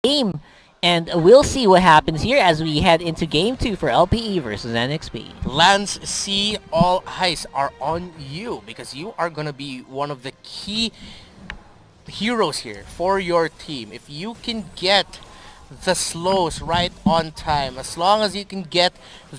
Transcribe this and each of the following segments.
game. And we'll see what happens here as we head into Game 2 for LPE versus NXP. Lance C, all eyes are on you because you are going to be one of the key heroes here for your team. If you can get the slows right on time, as long as you can get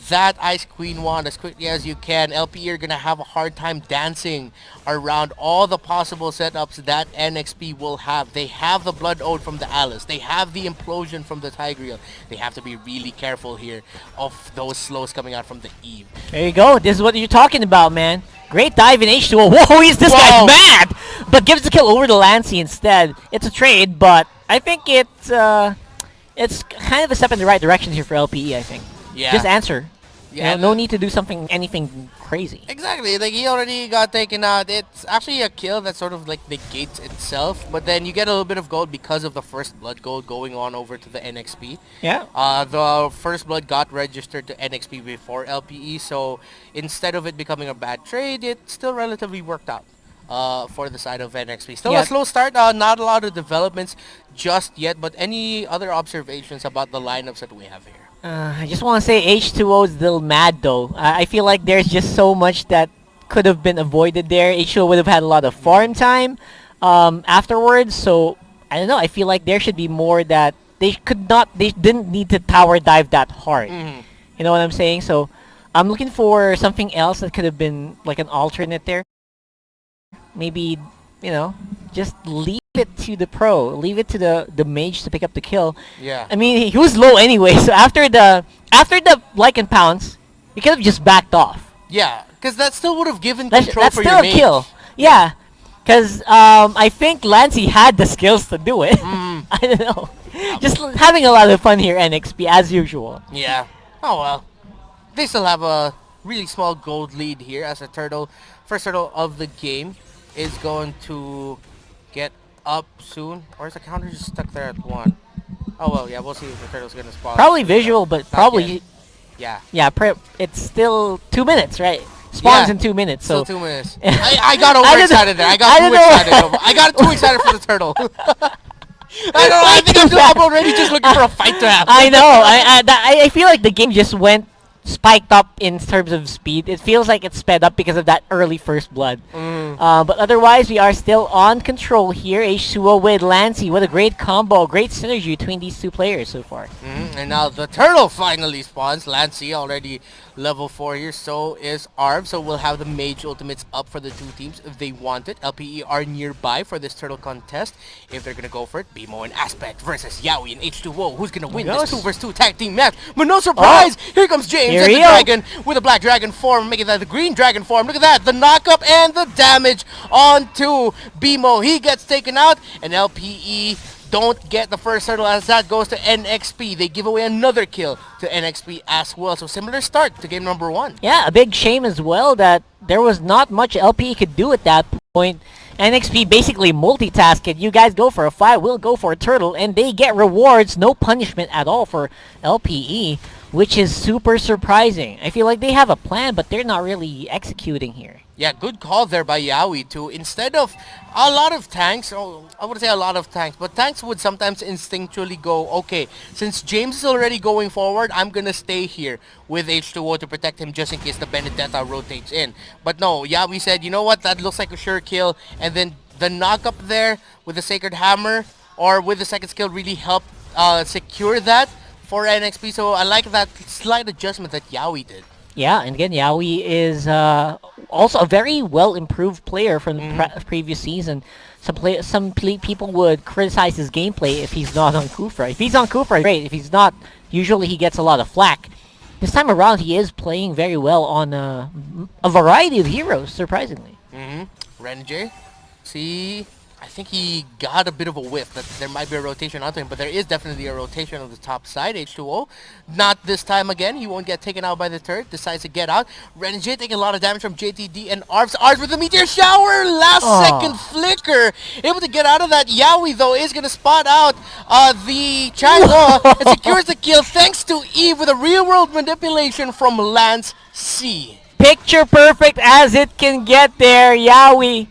that Ice Queen wand as quickly as you can, LPE are gonna have a hard time dancing around all the possible setups that NXP will have. They have the Blood Ode from the Alice, they have the Implosion from the Tigreal. They have to be really careful here of those slows coming out from the Eve. There you go. This is what you're talking about, man. Great dive in H2O. Whoa, this guy's mad! But gives the kill over to Lancey instead. It's a trade, but I think it's kind of a step in the right direction here for LPE, I think. Yeah. Just answer. Yeah. No need to do anything crazy. Exactly, like he already got taken out. It's actually a kill that sort of like negates itself, but then you get a little bit of gold because of the first blood gold going on over to the NXP. Yeah. The first blood got registered to NXP before LPE, so instead of it becoming a bad trade, it still relatively worked out for the side of NXP. Still a slow start, not a lot of developments just yet, but any other observations about the lineups that we have here? I just want to say H2O is a little mad though. I feel like there's just so much that could have been avoided there. H2O would have had a lot of farm time afterwards, so I don't know. I feel like there should be more that they didn't need to tower dive that hard. You know what I'm saying? So I'm looking for something else that could have been like an alternate there. Maybe, you know, just leave it to the pro, leave it to the mage to pick up the kill. Yeah. I mean, he was low anyway, so after the like and pounce, he could have just backed off. Yeah, because that still would have given control that's for still your a mage. kill. Yeah, because I think Lancey had the skills to do it. I don't know. Just having a lot of fun here, NXP, as usual. Yeah. Oh well. They still have a really small gold lead here as a turtle. First turtle of the game is going to get up soon. Or is the counter just stuck there at 1? Oh well, yeah, we'll see if the turtle's gonna spawn. Probably visual, but probably... Yeah. Yeah, it's still 2 minutes, right? Spawns in 2 minutes, so... Still 2 minutes. I got overexcited there. I got too excited. I got too excited for the turtle. I don't know, I think I'm already just looking for a fight to happen. I know. I feel like the game just went spiked up in terms of speed. It feels like it's sped up because of that early first blood. But otherwise, we are still on control here. H2O with Lancey. What a great combo. Great synergy between these two players so far. And now the turtle finally spawns. Lancey already level 4 here. So is Arv. So we'll have the mage ultimates up for the two teams if they want it. LPE are nearby for this turtle contest. If they're going to go for it, BMO and Aspect versus Yaoi and H2O. Who's going to win this 2 vs 2 tag team match? But no surprise! Here comes James and the dragon with a black dragon form, making that the green dragon form. Look at that, the knock-up and the damage onto BMO. He gets taken out, and LPE don't get the first turtle as that goes to NXP. They give away another kill to NXP as well. So similar start to game number 1. Yeah, a big shame as well that there was not much LPE could do at that point. NXP basically multitask it. You guys go for a fight, we'll go for a turtle, and they get rewards, no punishment at all for LPE, which is super surprising. I feel like they have a plan, but they're not really executing here. Yeah, good call there by Yaoi too. Instead of a lot of tanks, I wouldn't say a lot of tanks, but tanks would sometimes instinctually go, okay, since James is already going forward, I'm gonna stay here with H2O to protect him just in case the Benedetta rotates in. But no, Yaoi said, you know what, that looks like a sure kill, and then the knock up there with the Sacred Hammer or with the second skill really helped secure that for NXP. So I like that slight adjustment that Yaoi did. Yeah, and again, Yaoi is also a very well improved player from the previous season. Some people would criticize his gameplay if he's not on Kufra. If he's on Kufra, great. If he's not, usually he gets a lot of flack. This time around, he is playing very well on a variety of heroes, surprisingly. Renjay, see, I think he got a bit of a whiff that there might be a rotation onto him, but there is definitely a rotation on the top side. H2O, not this time again. He won't get taken out by the turret. Decides to get out. Renjay taking a lot of damage from JTD and Arvs. Arvs with the meteor shower. Last second flicker. Able to get out of that. Yaoi, though, is going to spot out the Chango and secures the kill thanks to Eve with a real-world manipulation from Lance C. Picture perfect as it can get there. Yaoi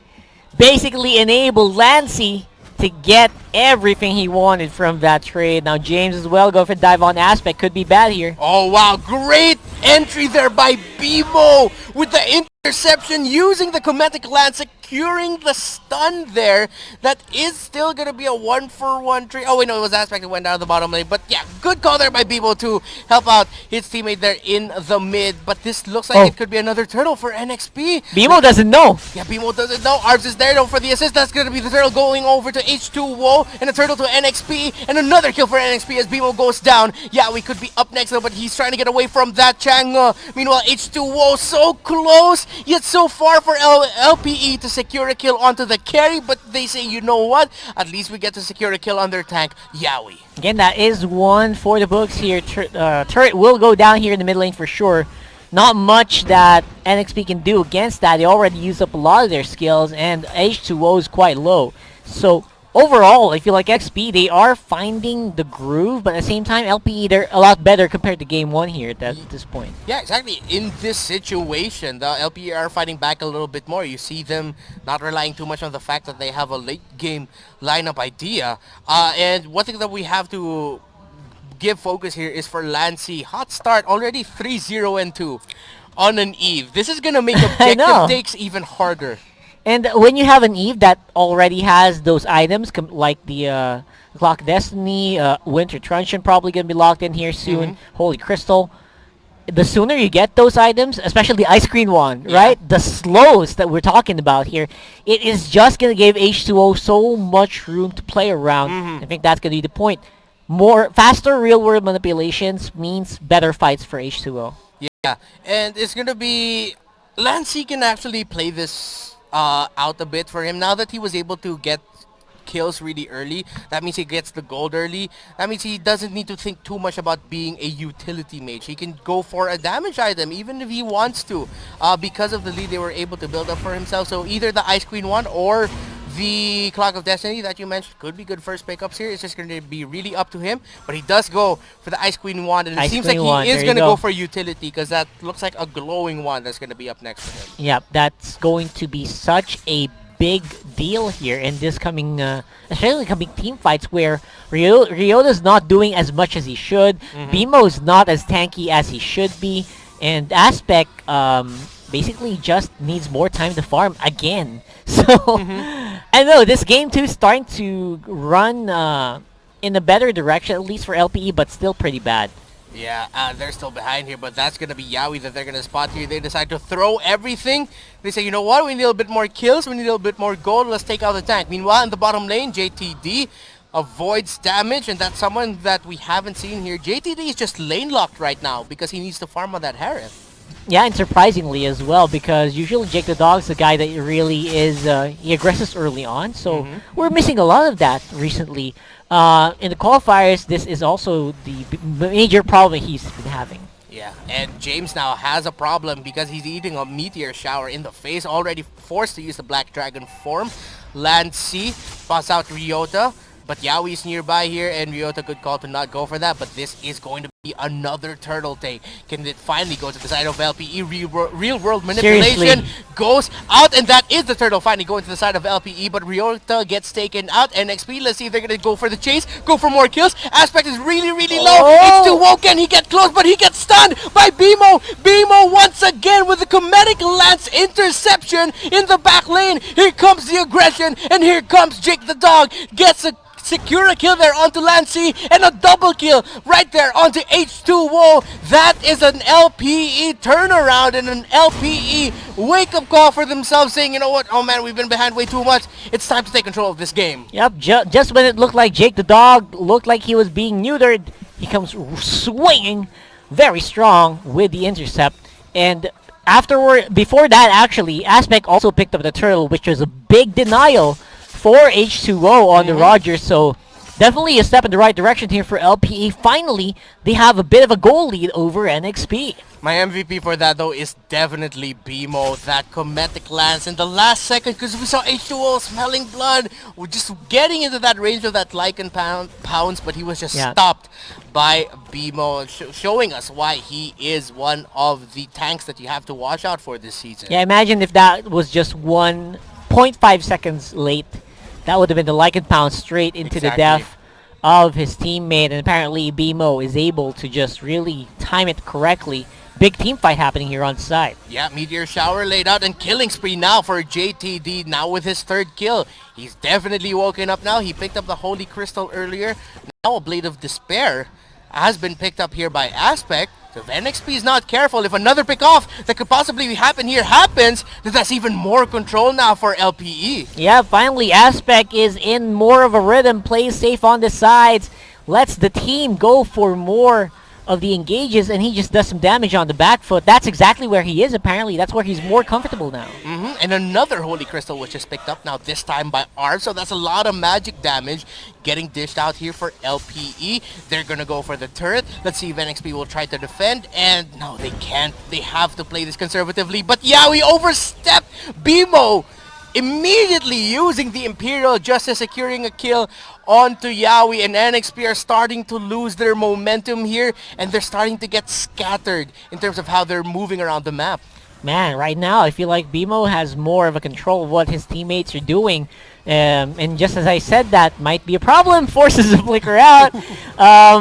basically enabled Lancey to get everything he wanted from that trade. Now James as well, go for dive on Aspect. Could be bad here. Oh wow, great entry there by BMO with the interception using the Cometic Lance, securing the stun there. That is still going to be a 1-for-1 trade. Oh wait, no, it was Aspect that went down the bottom lane. But yeah, good call there by BMO to help out his teammate there in the mid. But this looks like it could be another turtle for NXP. BMO doesn't know. Yeah, BMO doesn't know. Arbs is there though for the assist. That's going to be the turtle going over to H2O and a turtle to NXP and another kill for NXP as BMO goes down. Yeah, we could be up next though, but he's trying to get away from that Chang. Meanwhile, H2O so close, yet so far for LPE to secure a kill onto the carry, but they say, you know what? At least we get to secure a kill on their tank, Yaoi. Again, that is one for the books here. Turret will go down here in the mid lane for sure. Not much that NXP can do against that. They already used up a lot of their skills, and H2O is quite low. So overall, I feel like XP, they are finding the groove, but at the same time, LPE, they're a lot better compared to Game 1 here at this point. Yeah, exactly. In this situation, the LPE are fighting back a little bit more. You see them not relying too much on the fact that they have a late game lineup idea. And one thing that we have to give focus here is for Lancy. Hot start, already 3-0-2 on an Eve. This is going to make objective takes even harder. And when you have an Eve that already has those items, like the Clock of Destiny, Winter Truncheon probably going to be locked in here soon, Holy Crystal, the sooner you get those items, especially the Ice Cream one, right? The slows that we're talking about here, it is just going to give H2O so much room to play around. I think that's going to be the point. Faster real-world manipulations means better fights for H2O. Yeah, and it's going to be... Lancy can actually play this out a bit for him. Now that he was able to get kills really early, that means he gets the gold early. That means he doesn't need to think too much about being a utility mage. He can go for a damage item even if he wants to, because of the lead they were able to build up for himself. So either the Ice Queen one or the Clock of Destiny that you mentioned could be good first pickups here. It's just going to be really up to him. But he does go for the Ice Queen wand, and it seems like he is going to go for utility, because that looks like a glowing wand that's going to be up next for him. Yep, that's going to be such a big deal here in this coming, especially coming team fights where Ryota's not doing as much as he should. BMO's not as tanky as he should be, and Aspect basically just needs more time to farm again. So I know this game too is starting to run in a better direction, at least for LPE, but still pretty bad. Yeah, they're still behind here, but that's going to be Yaoi that they're going to spot here. They decide to throw everything. They say, you know what, we need a little bit more kills, we need a little bit more gold, let's take out the tank. Meanwhile, in the bottom lane, JTD avoids damage, and that's someone that we haven't seen here. JTD is just lane locked right now because he needs to farm on that Harith. Yeah, and surprisingly as well, because usually Jake the Dog's the guy that really is, he aggresses early on, so we're missing a lot of that recently. In the qualifiers, this is also the major problem he's been having. Yeah, and James now has a problem because he's eating a meteor shower in the face, already forced to use the Black Dragon form. Lancy spots out Ryota, but Yaoi's nearby here, and Ryota good call to not go for that, but this is going to be another turtle take. Can it finally go to the side of LPE? Real world manipulation Seriously. goes out, and that is the turtle finally going to the side of LPE, but Ryota gets taken out. NXP, let's see if they're going to go for the chase, go for more kills. Aspect is really, really low. H2O, can he get close, but he gets stunned by BMO. BMO once again with the Cometic Lance interception in the back lane. Here comes the aggression, and here comes Jake the Dog. Gets a secure a kill there onto Lancy, and a double kill right there onto H2O. That is an LPE turnaround and an LPE wake-up call for themselves, saying, you know what, oh man, we've been behind way too much. It's time to take control of this game. Yep, just when it looked like Jake the Dog looked like he was being neutered, he comes swinging very strong with the intercept. And before that actually, Aspect also picked up the turtle, which was a big denial for H2O on the Rogers, so definitely a step in the right direction here for LPE. Finally, they have a bit of a goal lead over NXP. My MVP for that, though, is definitely BMO. That Cometic Lance in the last second, because we saw H2O smelling blood. We're just getting into that range of that Lycan pounds, but he was just stopped by BMO, showing us why he is one of the tanks that you have to watch out for this season. Yeah, imagine if that was just 1.5 seconds late. That would have been the like and pound straight into the Exactly. death of his teammate, and apparently BMO is able to just really time it correctly. Big team fight happening here on side. Yeah, Meteor Shower laid out and killing spree now for JTD now with his third kill. He's definitely woken up now. He picked up the Holy Crystal earlier. Now a Blade of Despair has been picked up here by Aspect. So if NXP is not careful, if another pick off that could possibly happen here happens, then that's even more control now for LPE. Yeah, finally Aspect is in more of a rhythm, plays safe on the sides, lets the team go for more of the engages, and he just does some damage on the back foot. That's exactly where he is, apparently. That's where he's more comfortable now. And another Holy Crystal which is picked up now, this time by Arv. So that's a lot of magic damage getting dished out here for LPE. They're going to go for the turret. Let's see if NXP will try to defend. And no, they can't. They have to play this conservatively. But yeah, we overstepped. BMO immediately using the Imperial Justice, securing a kill onto Yawi, and NXP are starting to lose their momentum here, and they're starting to get scattered in terms of how they're moving around the map. Man, right now I feel like BMO has more of a control of what his teammates are doing. And just as I said, that might be a problem. Forces to flicker out.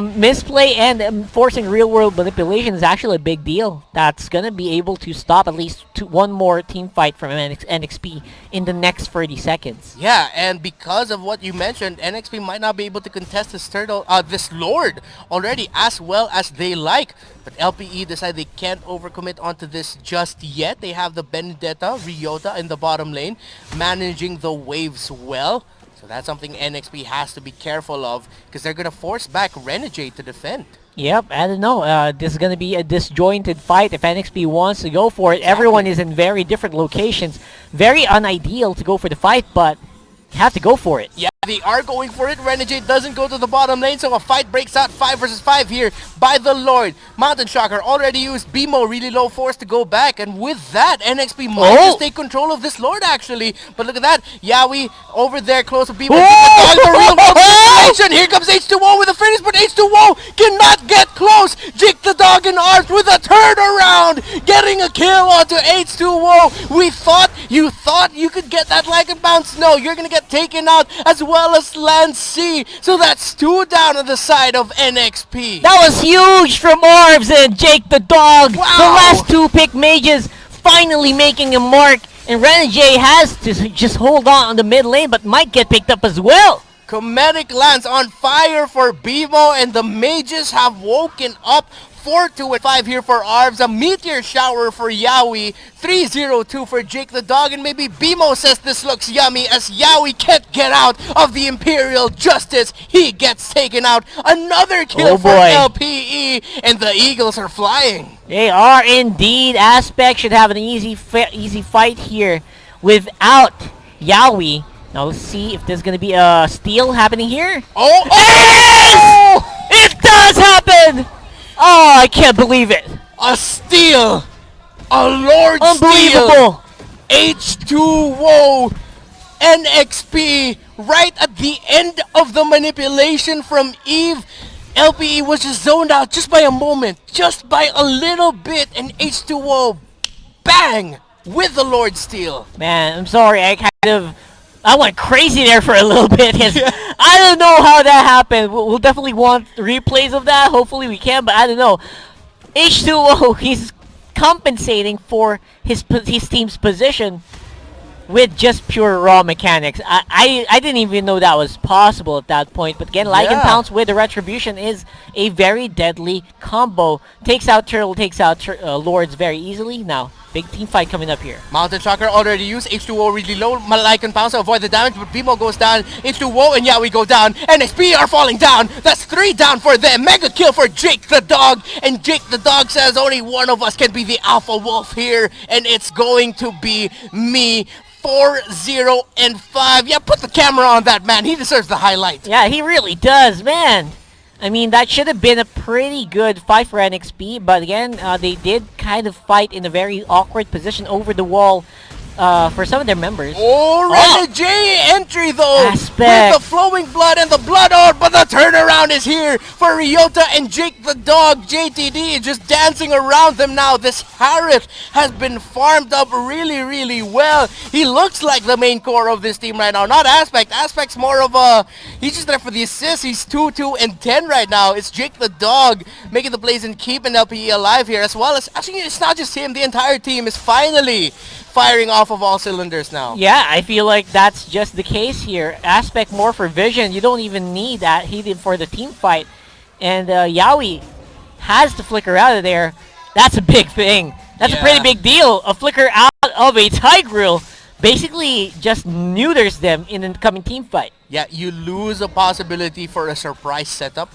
Misplay and forcing real-world manipulation is actually a big deal. That's going to be able to stop at least one more team fight from NXP in the next 30 seconds. Yeah, and because of what you mentioned, NXP might not be able to contest this Lord already as well as they like. But LPE decide they can't overcommit onto this just yet. They have the Benedetta, Ryota in the bottom lane, managing the waves well. So that's something NXP has to be careful of, because they're going to force back Renegade to defend. Yep, I don't know. This is going to be a disjointed fight if NXP wants to go for it. Exactly. Everyone is in very different locations. Very unideal to go for the fight, but you have to go for it. Yeah, they are going for it. Renegade doesn't go to the bottom lane, so a fight breaks out 5 versus 5 here by the Lord. Mountain Shocker already used BMO, really low force to go back, and with that, NXP might just take control of this Lord actually. But look at that, Yawi over there close to BMO. The real world situation. Here comes H2O with a finish, but H2O cannot get close. Jake the Dog and Arms with a turnaround, getting a kill onto H2O. You thought you could get that like and bounce. No, you're gonna get taken out as well as Land C. So that's 2 down on the side of NXP. That was huge from Orbs and Jake the Dog. Wow. The last 2 pick mages finally making a mark. And Renegade has to just hold on the mid lane, but might get picked up as well. Comedic lands on fire for BMO, and the mages have woken up. 4-2-5 here for Arvs, a Meteor Shower for Yawi, 3-0-2 for Jake the Dog, and maybe BMO says this looks yummy as Yawi can't get out of the Imperial Justice. He gets taken out. Another kill for LPE, and the Eagles are flying. They are indeed. Aspect should have an easy fight here without Yawi. Now let's see if there's going to be a steal happening here. It does happen! Oh, I can't believe it. A steal! A Lord Unbelievable! Steal! H2O! NXP right at the end of the manipulation from Eve. LPE was just zoned out just by a moment, just by a little bit, and H2O, bang, with the Lord Steal. Man, I'm sorry, I went crazy there for a little bit. I don't know how that happened. We'll definitely want replays of that. Hopefully we can, but I don't know. H2O, he's compensating for his team's position with just pure raw mechanics. I didn't even know that was possible at that point. But again, Lycan Pounce with the Retribution is a very deadly combo. Takes out Turtle, takes out Lords very easily. Now, big team fight coming up here. Mountain Shocker already used. H2O really low. Lycan Pounce to avoid the damage, but BMO goes down. H2O and Yawi go down. NXP are falling down. That's 3 down for them. Mega kill for Jake the Dog. And Jake the Dog says only one of us can be the Alpha Wolf here. And it's going to be me. 4-0-5. Yeah, put the camera on that man. He deserves the highlight. Yeah, he really does, man. I mean, that should have been a pretty good fight for NXP, but again, they did kind of fight in a very awkward position over the wall. for some of their members. Oh, Renna J entry though! Aspect. With the flowing blood and the blood out, but the turnaround is here for Ryota and Jake the dog. JTD is just dancing around them now. This Harith has been farmed up really, really well. He looks like the main core of this team right now. Not Aspect. Aspect's more of a... He's just there for the assist. He's 2, 2, and 10 right now. It's Jake the dog making the plays and keeping LPE alive here, as well as... Actually, it's not just him. The entire team is finally firing off of all cylinders now. Yeah, I feel like that's just the case here. Aspect more for vision. You don't even need that. He did for the team fight. And Yaoi has to flicker out of there. That's a big thing. That's a pretty big deal. A flicker out of a Tigreal basically just neuters them in the coming team fight. Yeah, you lose a possibility for a surprise setup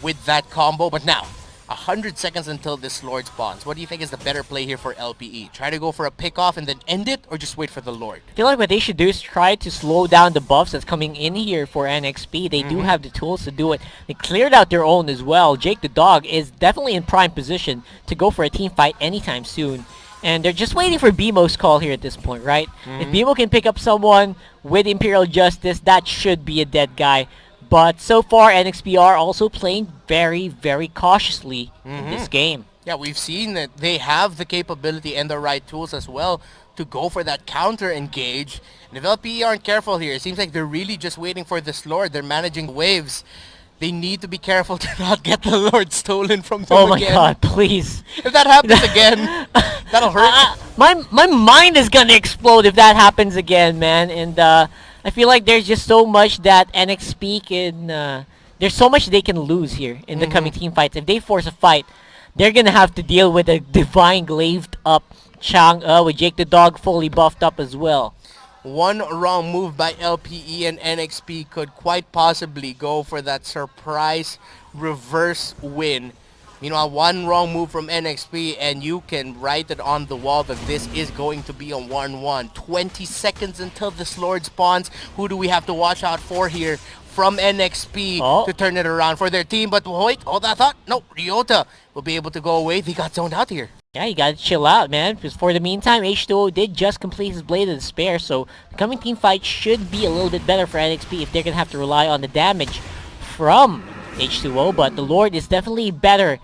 with that combo. But now, 100 seconds until this Lord spawns. What do you think is the better play here for LPE? Try to go for a pick-off and then end it, or just wait for the Lord? I feel like what they should do is try to slow down the buffs that's coming in here for NXP. They do have the tools to do it. They cleared out their own as well. Jake the dog is definitely in prime position to go for a team fight anytime soon. And they're just waiting for BMO's call here at this point, right? If BMO can pick up someone with Imperial Justice, that should be a dead guy. But so far, NXP are also playing very, very cautiously in this game. Yeah, we've seen that they have the capability and the right tools as well to go for that counter engage. And if LPE aren't careful here, it seems like they're really just waiting for this Lord. They're managing waves. They need to be careful to not get the Lord stolen from them Oh my again. god, please. If that happens again, that'll hurt. My mind is gonna explode if that happens again, man. And I feel like there's just so much that NXP can... there's so much they can lose here in the coming team fights. If they force a fight, they're gonna have to deal with a divine glazed up Chang'e with Jake the dog fully buffed up as well. One wrong move by LPE and NXP could quite possibly go for that surprise reverse win. Meanwhile, one wrong move from NXP and you can write it on the wall that this is going to be a 1-1. 20 seconds until this Lord spawns. Who do we have to watch out for here from NXP to turn it around for their team? But wait, hold that thought. No, Ryota will be able to go away. They got zoned out here. Yeah, you gotta chill out, man. Because for the meantime, H2O did just complete his Blade of Despair, so the coming team fight should be a little bit better for NXP if they're gonna have to rely on the damage from H2O. But the Lord is definitely better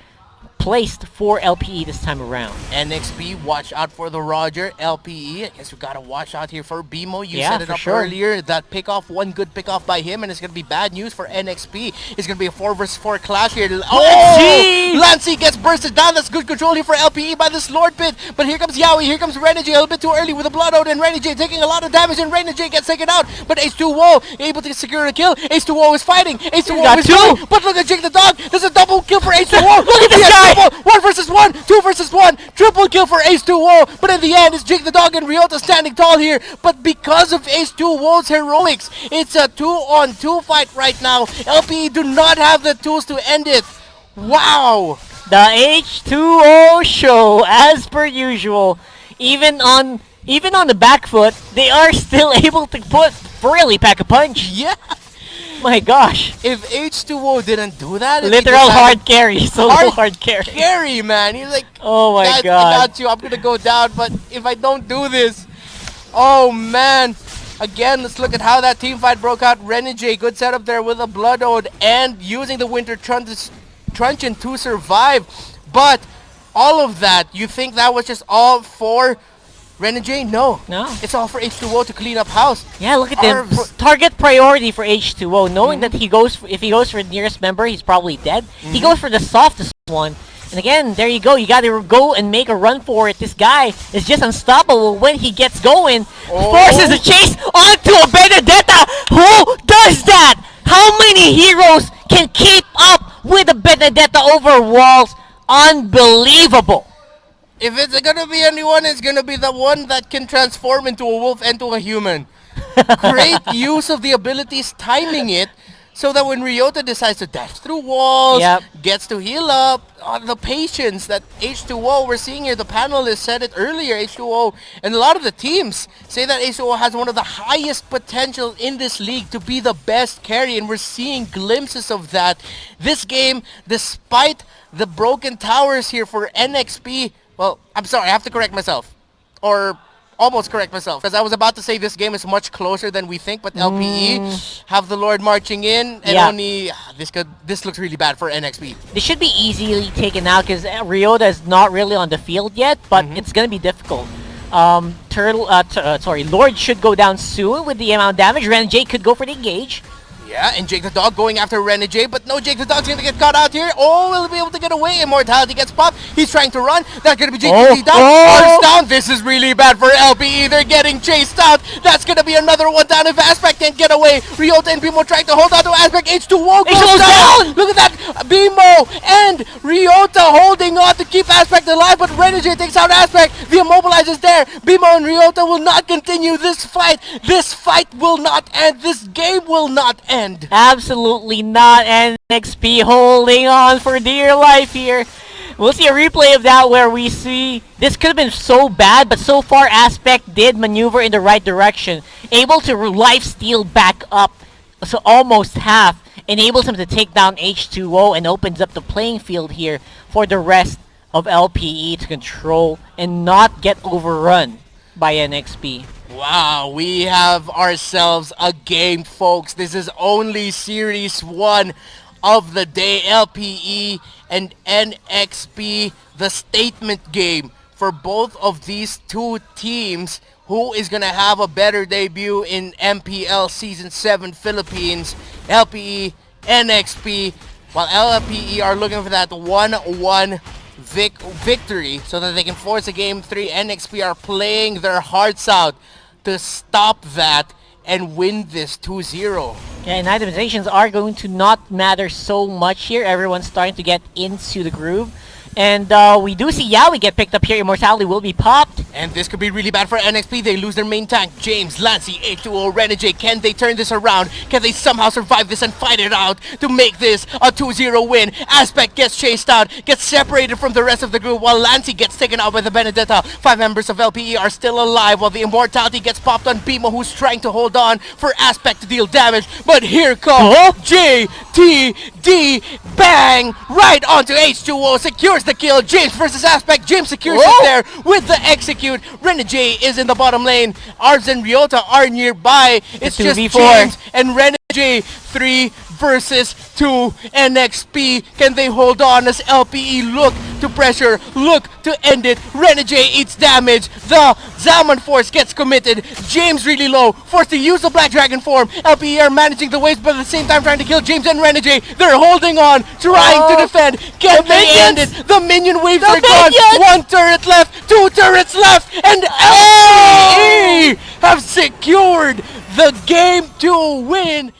placed for LPE this time around. NXP, watch out for the Roger. LPE, I guess we gotta watch out here for BMO. You set it for up sure. earlier. That pickoff, one good pickoff by him, and it's gonna be bad news for NXP. It's gonna be a 4 versus 4 clash here. Oh! Lancey gets bursted down. That's good control here for LPE by this Lord pit. But here comes Yaoi. Here comes Renna J a little bit too early with the blood out, and Renna J taking a lot of damage, and Renna J gets taken out. But H2O able to secure a kill. H2O is fighting. H2O is fighting. But look at Jake the dog. There's a double kill for H2O. Look at this guy. 1 versus 1, 2 versus 1, triple kill for H2O, but in the end, it's Jake the dog and Ryota standing tall here, but because of H2O's heroics, it's a 2-on-2 fight right now. LPE do not have the tools to end it. Wow! The H2O show, as per usual, even on the back foot, they are still able to really pack a punch. Yeah! My gosh. If H2O didn't do that... Literal hard carry. Solo hard carry. Carry, man. He's like, oh my God, god. I got you. I'm gonna go down, but if I don't do this... Oh, man. Again, let's look at how that team fight broke out. Renna J, good setup there with a Blood Ode and using the Winter Truncheon to survive. But all of that, you think that was just all for Renna J? No. It's all for H2O to clean up house. Yeah, look at them. Target priority for H2O, knowing that if he goes for the nearest member, he's probably dead. He goes for the softest one. And again, there you go. You gotta go and make a run for it. This guy is just unstoppable when he gets going. Forces a chase onto a Benedetta. Who does that? How many heroes can keep up with a Benedetta over walls? Unbelievable. If it's gonna be anyone, it's gonna be the one that can transform into a wolf and to a human. Great use of the abilities, timing it, so that when Ryota decides to dash through walls, gets to heal up, the patience that H2O, we're seeing here, the panelists said it earlier, H2O, and a lot of the teams say that H2O has one of the highest potential in this league to be the best carry, and we're seeing glimpses of that. This game, despite the broken towers here for NXP, well, I'm sorry, I have to correct myself. Or almost correct myself because I was about to say this game is much closer than we think, but LPE have the Lord marching in, and Yeah. only this looks really bad for NXP. They should be easily taken out because Ryota is not really on the field yet, but it's gonna be difficult. Lord should go down soon with the amount of damage. Ren J could go for the engage. Yeah, and Jake the Dog going after Renegade, but no, Jake the Dog's gonna get caught out here. Oh, will he be able to get away? Immortality gets popped. He's trying to run. That's gonna be Jake the down. Arms down. This is really bad for LPE. They're getting chased out. That's gonna be another one down if Aspect can't get away. Ryota and Bimo trying to hold on to Aspect. H2O goes down. Look at that. Bimo and Ryota holding on to keep Aspect alive, but Renegade takes out Aspect. The Immobilize is there. Bimo and Ryota will not continue this fight. This fight will not end. This game will not end. Absolutely not. NXP holding on for dear life here. We'll see a replay of that where we see this could have been so bad, but so far Aspect did maneuver in the right direction, able to life steal back up, so almost half, enables him to take down H2O and opens up the playing field here for the rest of LPE to control and not get overrun by NXP. Wow, we have ourselves a game, folks. This is only Series 1 of the day. LPE and NXP, the statement game for both of these two teams. Who is going to have a better debut in MPL Season 7 Philippines? LPE, NXP, while LPE are looking for that 1-1 victory so that they can force a Game 3. NXP are playing their hearts out to stop that and win this 2-0. Yeah, and itemizations are going to not matter so much here. Everyone's starting to get into the groove. And we do see Yaoi get picked up here. Immortality will be popped. And this could be really bad for NXP. They lose their main tank. James, Lancy, H2O, Renegade. Can they turn this around? Can they somehow survive this and fight it out to make this a 2-0 win? Aspect gets chased out, gets separated from the rest of the group while Lancy gets taken out by the Benedetta. 5 members of LPE are still alive while the Immortality gets popped on Bimo, who's trying to hold on for Aspect to deal damage. But here comes JTD. Bang! Right onto H2O. Secures the kill. James versus Aspect. James secures it there with the execute. Renegade is in the bottom lane. Arbs and Ryota are nearby. It's just 2v4. James and Renegade. 3 versus 2. NXP, can they hold on as LPE look to pressure, look to end it? Renegade eats damage. The Zaman Force gets committed. James really low, forced to use the Black Dragon form. LPE are managing the waves, but at the same time trying to kill James and Renegade. They're holding on, trying to defend. Can they end it? The minion waves are gone. 1 turret left, 2 turrets left, and LPE have secured the game to win.